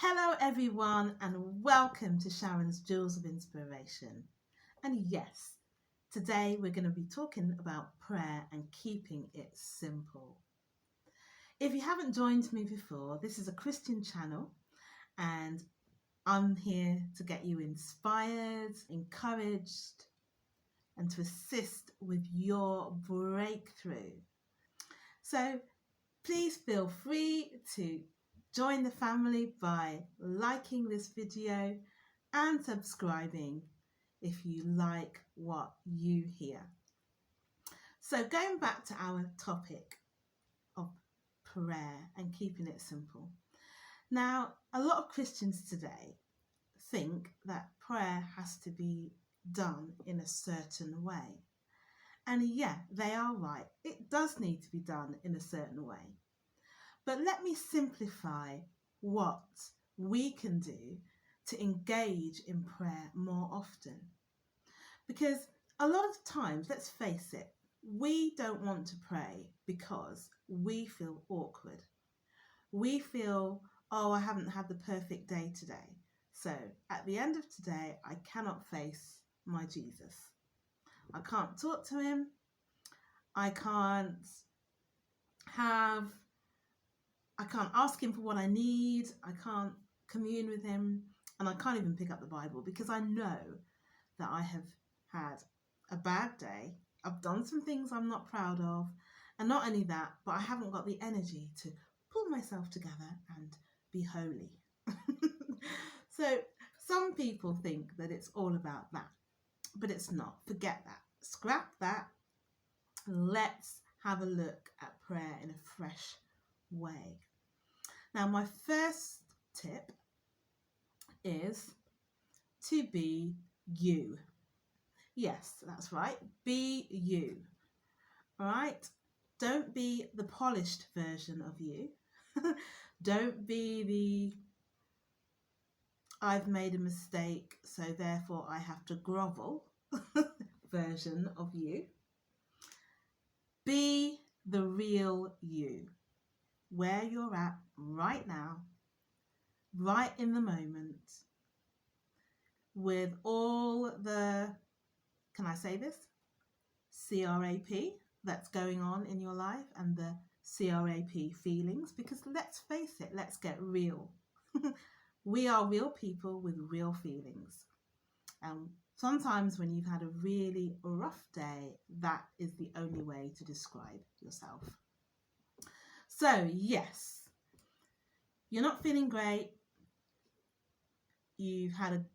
Hello, everyone, and welcome to Sharon's Jewels of Inspiration. And yes, today we're going to be talking about prayer and keeping it simple. If you haven't joined me before, this is a Christian channel, and I'm here to get you inspired, encouraged, and to assist with your breakthrough. So please feel free to join the family by liking this video and subscribing if you like what you hear. So going back to our topic of prayer and keeping it simple. Now, a lot of Christians today think that prayer has to be done in a certain way. And yeah, they are right. It does need to be done in a certain way. But let me simplify what we can do to engage in prayer more often. Because a lot of times, let's face it, we don't want to pray because we feel awkward. We feel, oh, I haven't had the perfect day today. So at the end of today, I cannot face my Jesus. I can't talk to him. I can't ask him for what I need. I can't commune with him, and I can't even pick up the Bible because I know that I have had a bad day. I've done some things I'm not proud of, and not only that, but I haven't got the energy to pull myself together and be holy. So some people think that it's all about that, but it's not. Forget that. Scrap that. Let's have a look at prayer in a fresh way. Now, my first tip is to be you. Yes, that's right. Be you. All right? Don't be the polished version of you. Don't be the I've made a mistake, so therefore I have to grovel version of you. Be the real you, where you're at right now, right in the moment, with all the, can I say this? CRAP that's going on in your life and the CRAP feelings, because let's face it, let's get real. We are real people with real feelings. And sometimes when you've had a really rough day, that is the only way to describe yourself. So yes, you're not feeling great. You've had a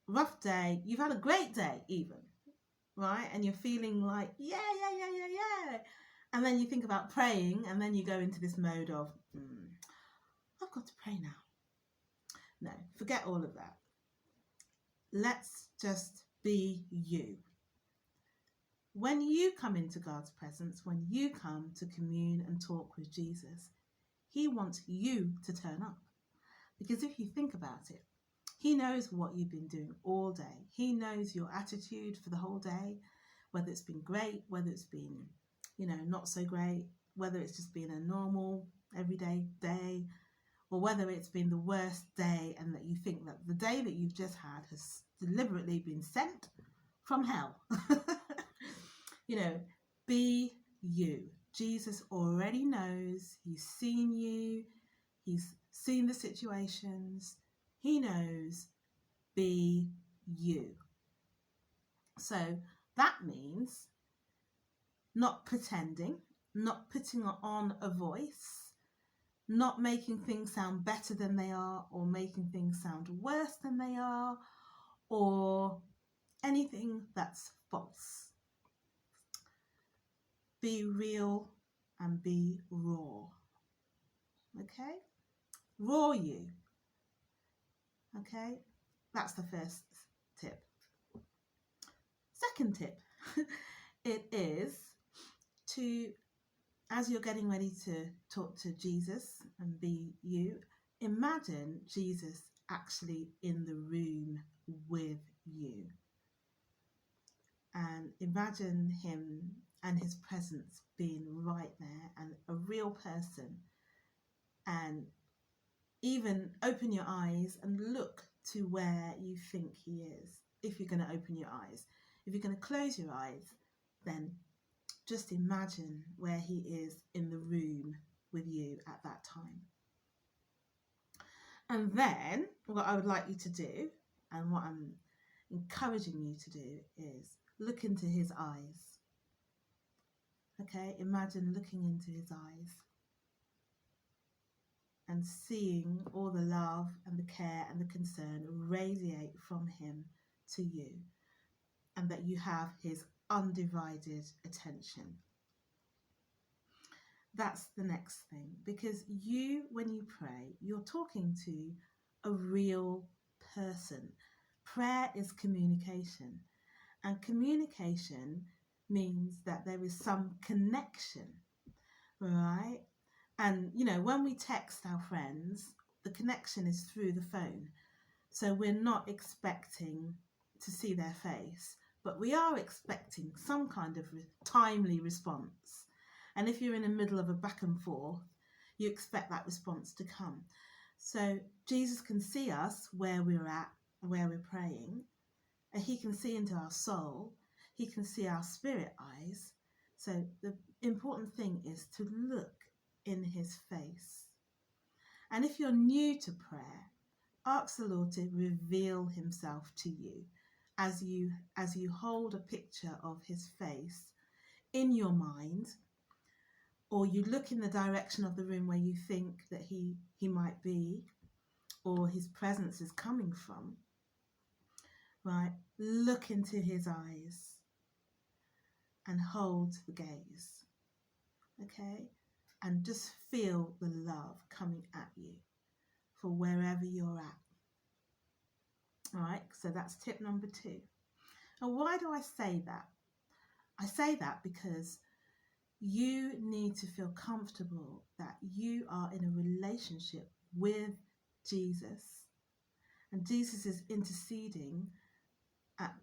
rough day. You've had a great day even, right? And you're feeling like, yeah. And then you think about praying, and then you go into this mode of, I've got to pray now. No, forget all of that. Let's just be you. When you come into God's presence, when you come to commune and talk with Jesus, he wants you to turn up. Because if you think about it, he knows what you've been doing all day. He knows your attitude for the whole day, whether it's been great, whether it's been, not so great, whether it's just been a normal, everyday day, or whether it's been the worst day and that you think that the day that you've just had has deliberately been sent from hell. Be you. Jesus already knows. He's seen you. He's seen the situations. He knows. Be you. So that means not pretending, not putting on a voice, not making things sound better than they are, or making things sound worse than they are, or anything that's false. Be real and be raw. Okay? Raw you. Okay? That's the first tip. Second tip, it is to, as you're getting ready to talk to Jesus and be you, imagine Jesus actually in the room with you. And imagine him and his presence being right there, and a real person, and Even open your eyes and look to where you think he is, if you're going to open your eyes. If you're going to close your eyes, then just imagine where he is in the room with you at that time. And then what I would like you to do, and what I'm encouraging you to do, is look into his eyes. Okay, imagine looking into his eyes and seeing all the love and the care and the concern radiate from him to you, and that you have his undivided attention. That's the next thing, because you, when you pray, you're talking to a real person. Prayer is communication, and communication means that there is some connection, right? And, you know, when we text our friends, the connection is through the phone. So we're not expecting to see their face, but we are expecting some kind of timely response. And if you're in the middle of a back and forth, you expect that response to come. So Jesus can see us where we're at, where we're praying, and he can see into our soul. He can see our spirit eyes. So the important thing is to look in his face. And if you're new to prayer, ask the Lord to reveal himself to you as you hold a picture of his face in your mind, or you look in the direction of the room where you think that he might be, or his presence is coming from. Right? Look into his eyes and hold the gaze. Okay? And just feel the love coming at you for wherever you're at. All right, so that's tip number 2. And why do I say that? I say that because you need to feel comfortable that you are in a relationship with Jesus, and Jesus is interceding at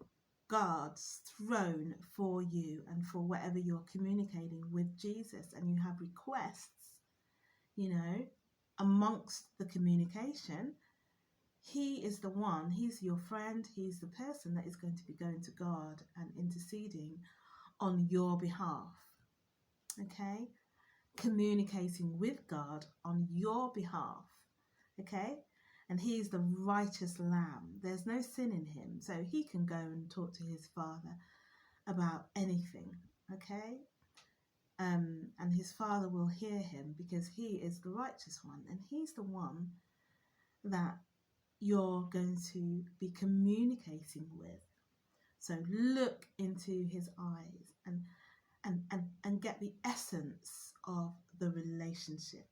God's throne for you and for whatever you're communicating with Jesus, and you have requests, you know, amongst the communication. He is the one, he's your friend, he's the person that is going to be going to God and interceding on your behalf. Okay? Communicating with God on your behalf. Okay? And he's the righteous lamb. There's no sin in him, so he can go and talk to his Father about anything. Okay? And his Father will hear him because he is the righteous one, and he's the one that you're going to be communicating with. So look into his eyes and get the essence of the relationship.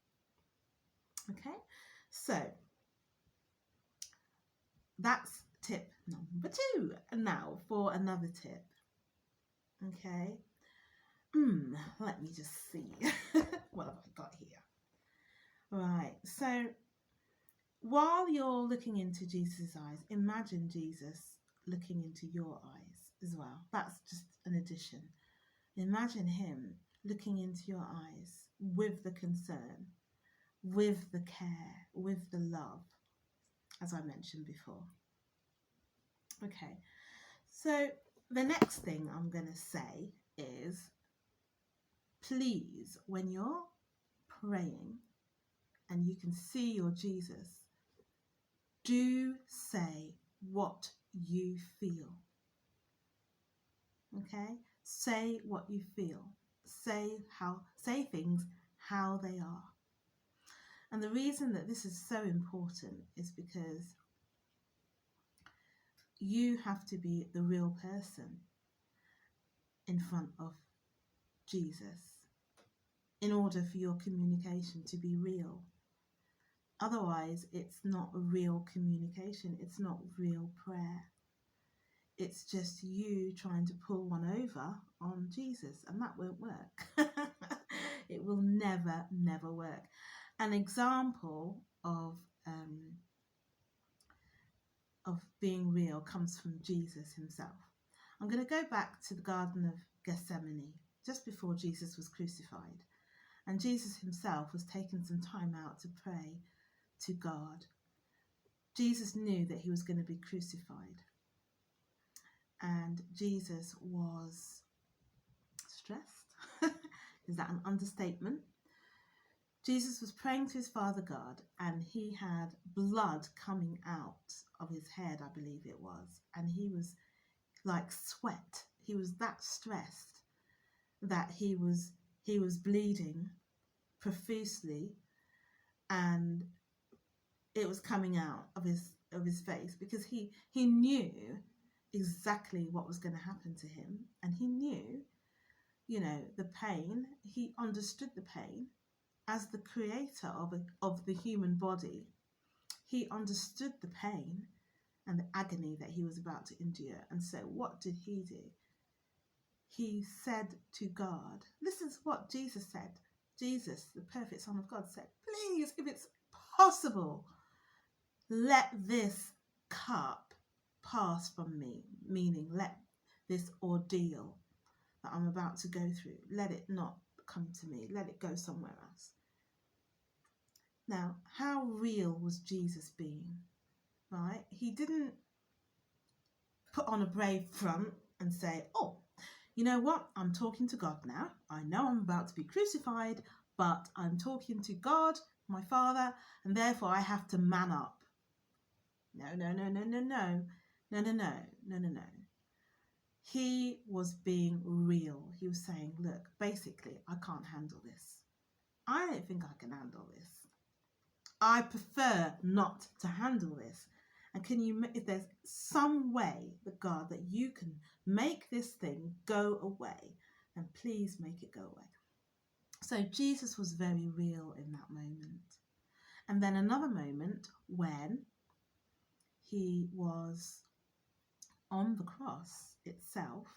Okay, so that's tip number 2. And now for another tip. Okay, let me just see. What have I got here? Right, so while you're looking into Jesus' eyes, imagine Jesus looking into your eyes as well. That's just an addition. Imagine him looking into your eyes with the concern, with the care, with the love, as I mentioned before. Okay, so the next thing I'm going to say is, please, when you're praying and you can see your Jesus, do say what you feel. Okay? Say what you feel. Say things how they are. And the reason that this is so important is because you have to be the real person in front of Jesus in order for your communication to be real. Otherwise, it's not a real communication. It's not real prayer. It's just you trying to pull one over on Jesus, and that won't work. It will never, never work. An example of being real comes from Jesus himself. I'm going to go back to the Garden of Gethsemane, just before Jesus was crucified. And Jesus himself was taking some time out to pray to God. Jesus knew that he was going to be crucified, and Jesus was stressed. Is that an understatement? Jesus was praying to his Father God, and he had blood coming out of his head, I believe it was, and he was like sweat. He was that stressed that he was bleeding profusely, and it was coming out of his face, because he knew exactly what was going to happen to him, and he knew, the pain. He understood the pain as the creator of the human body. He understood the pain and the agony that he was about to endure. And so what did he do? He said to God, this is what Jesus said. Jesus, the perfect Son of God, said, please, if it's possible, let this cup pass from me, meaning let this ordeal that I'm about to go through, let it not come to me, let it go somewhere else. Now, how real was Jesus being, right? He didn't put on a brave front and say, oh, you know what? I'm talking to God now. I know I'm about to be crucified, but I'm talking to God, my Father, and therefore I have to man up. No. He was being real. He was saying, look, basically, I can't handle this. I don't think I can handle this. I prefer not to handle this. And if there's some way, God, that you can make this thing go away, then please make it go away. So Jesus was very real in that moment. And then another moment when he was on the cross itself,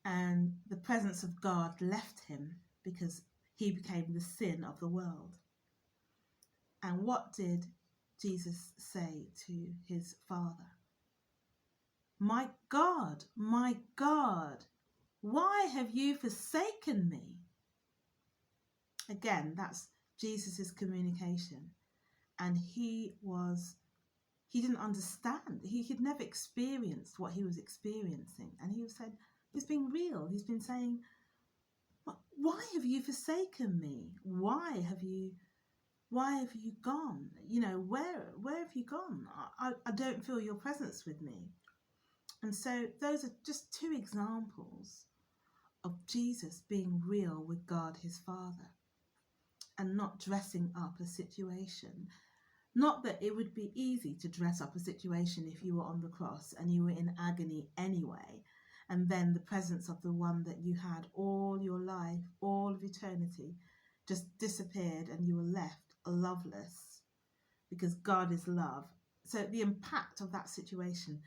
and the presence of God left him because he became the sin of the world. And what did Jesus say to his Father? My God, why have you forsaken me? Again, that's Jesus's communication. And he didn't understand. He had never experienced what he was experiencing. And he's been real. He's been saying, why have you forsaken me? Why have you gone? Where have you gone? I don't feel your presence with me. And so those are just two examples of Jesus being real with God, his Father, and not dressing up a situation. Not that it would be easy to dress up a situation if you were on the cross and you were in agony anyway, and then the presence of the one that you had all your life, all of eternity, just disappeared and you were left loveless, because God is love. So the impact of that situation,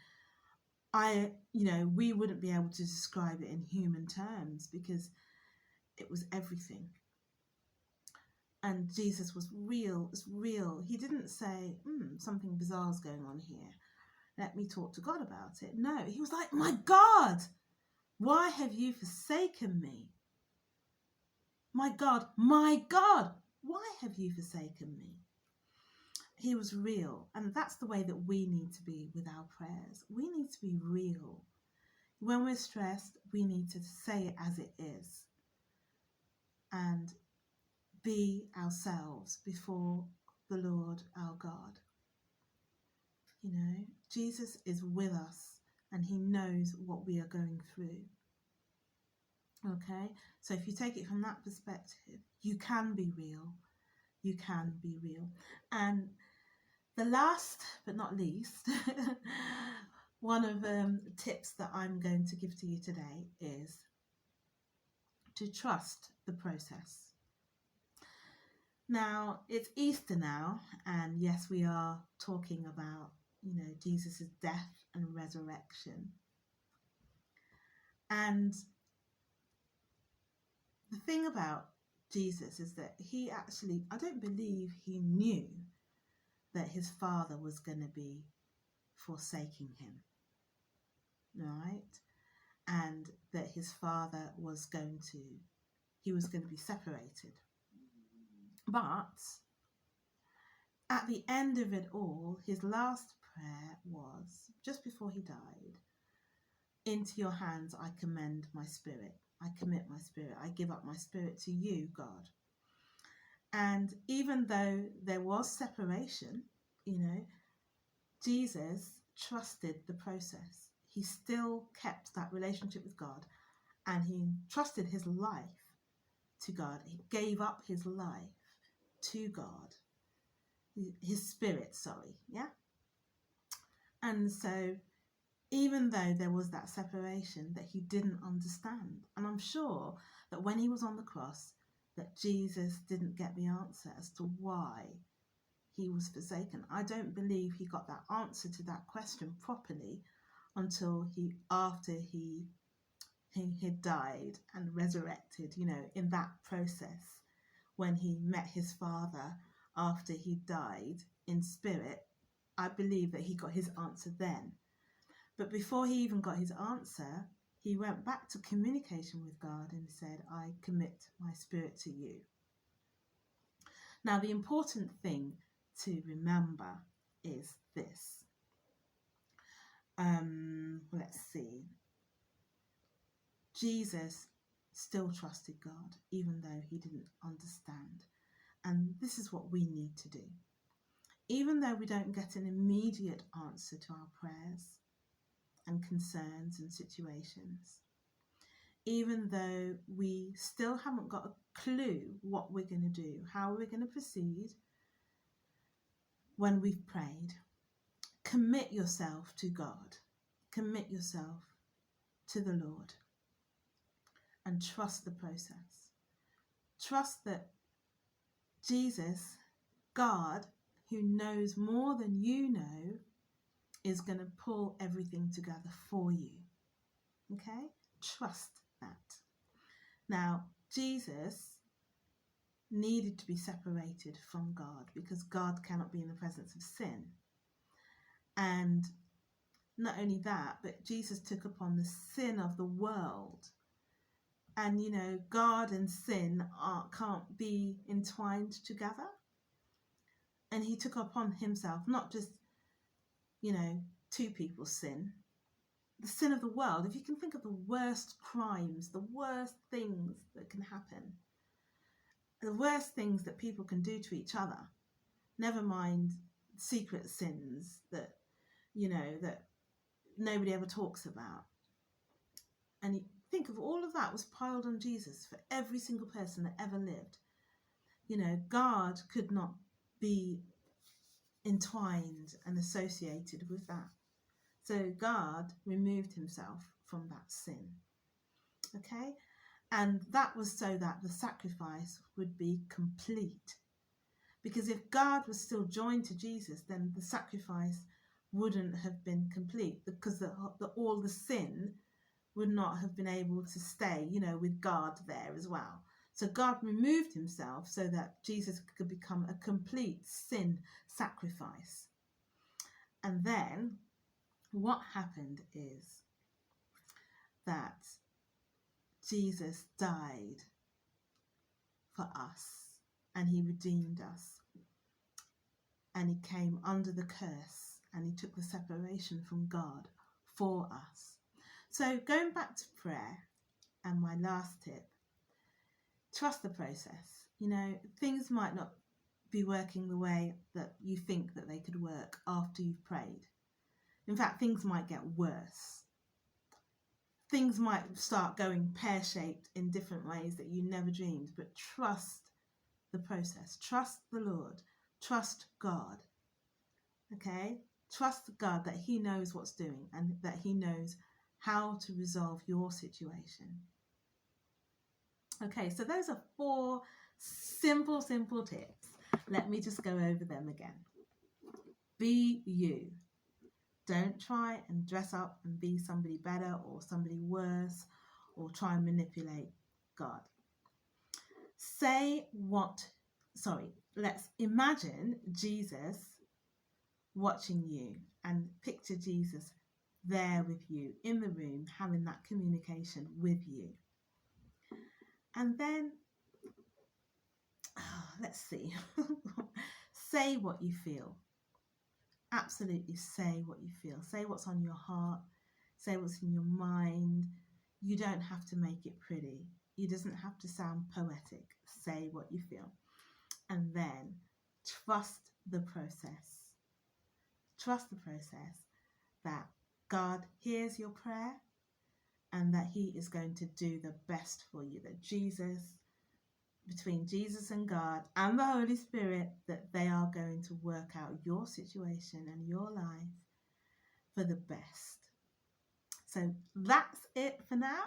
we wouldn't be able to describe it in human terms, because it was everything. And Jesus was real. It's real. He didn't say, something bizarre's going on here, let me talk to God about it. No, he was like, my God, why have you forsaken me? My God, why have you forsaken me? He was real. And that's the way that we need to be with our prayers. We need to be real. When we're stressed, we need to say it as it is and be ourselves before the Lord our God. Jesus is with us and he knows what we are going through. Okay, so if you take it from that perspective, you can be real. You can be real. And the last but not least, one of the tips that I'm going to give to you today is to trust the process. Now, it's Easter now, and yes, we are talking about, Jesus' death and resurrection. And the thing about Jesus is that he actually, I don't believe he knew that his Father was going to be forsaking him, right? And that his Father was going to be separated. But at the end of it all, his last prayer was, just before he died, into your hands I commend my spirit. I commit my spirit. I give up my spirit to you, God. And even though there was separation, Jesus trusted the process. He still kept that relationship with God, and he trusted his life to God. He gave up his life to God, his spirit, yeah? And so even though there was that separation that he didn't understand, and I'm sure that when he was on the cross, that Jesus didn't get the answer as to why he was forsaken. I don't believe he got that answer to that question properly until after he had died and resurrected, in that process, when he met his Father after he died in spirit. I believe that he got his answer then. But before he even got his answer, he went back to communication with God and said, I commit my spirit to you. Now, the important thing to remember is this. Let's see. Jesus still trusted God, even though he didn't understand. And this is what we need to do. Even though we don't get an immediate answer to our prayers and concerns and situations, even though we still haven't got a clue what we're going to do, how we're going to proceed when we've prayed, commit yourself to God. Commit yourself to the Lord and trust the process. Trust that Jesus, God, who knows more than you know, is going to pull everything together for you. Okay? Trust that. Now, Jesus needed to be separated from God because God cannot be in the presence of sin. And not only that, but Jesus took upon the sin of the world. And, God and sin can't be entwined together. And he took upon himself not just, two people's sin, the sin of the world. If you can think of the worst crimes, the worst things that can happen, the worst things that people can do to each other, never mind secret sins that, that nobody ever talks about. And you think of all of that was piled on Jesus for every single person that ever lived. God could not be entwined and associated with that. So God removed himself from that sin. Okay? And that was so that the sacrifice would be complete. Because if God was still joined to Jesus, then the sacrifice wouldn't have been complete, because all the sin would not have been able to stay, with God there as well. So God removed himself so that Jesus could become a complete sin sacrifice. And then what happened is that Jesus died for us, and he redeemed us, and he came under the curse, and he took the separation from God for us. So going back to prayer, and my last tip, trust the process. Things might not be working the way that you think that they could work after you've prayed. In fact, things might get worse. Things might start going pear-shaped in different ways that you never dreamed, but trust the process. Trust the Lord. Trust God. Okay? Trust God that he knows what's doing and that he knows how to resolve your situation. Okay, so those are 4 simple tips. Let me just go over them again. Be you. Don't try and dress up and be somebody better or somebody worse or try and manipulate God. Let's imagine Jesus watching you and picture Jesus there with you in the room, having that communication with you. And then, let's see, say what you feel. Absolutely say what you feel. Say what's on your heart. Say what's in your mind. You don't have to make it pretty. It doesn't have to sound poetic. Say what you feel. And then trust the process. Trust the process that God hears your prayer and that He is going to do the best for you. That between Jesus and God and the Holy Spirit, that they are going to work out your situation and your life for the best. So that's it for now.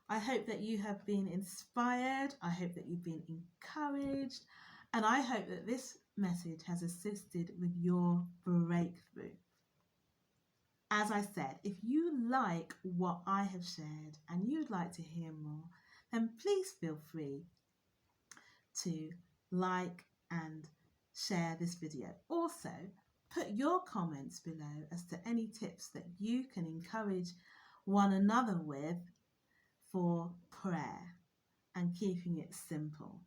I hope that you have been inspired. I hope that you've been encouraged. And I hope that this message has assisted with your breakthrough. As I said, if you like what I have shared and you'd like to hear more, then please feel free to like and share this video. Also, put your comments below as to any tips that you can encourage one another with for prayer and keeping it simple.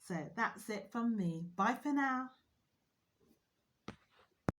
So that's it from me. Bye for now.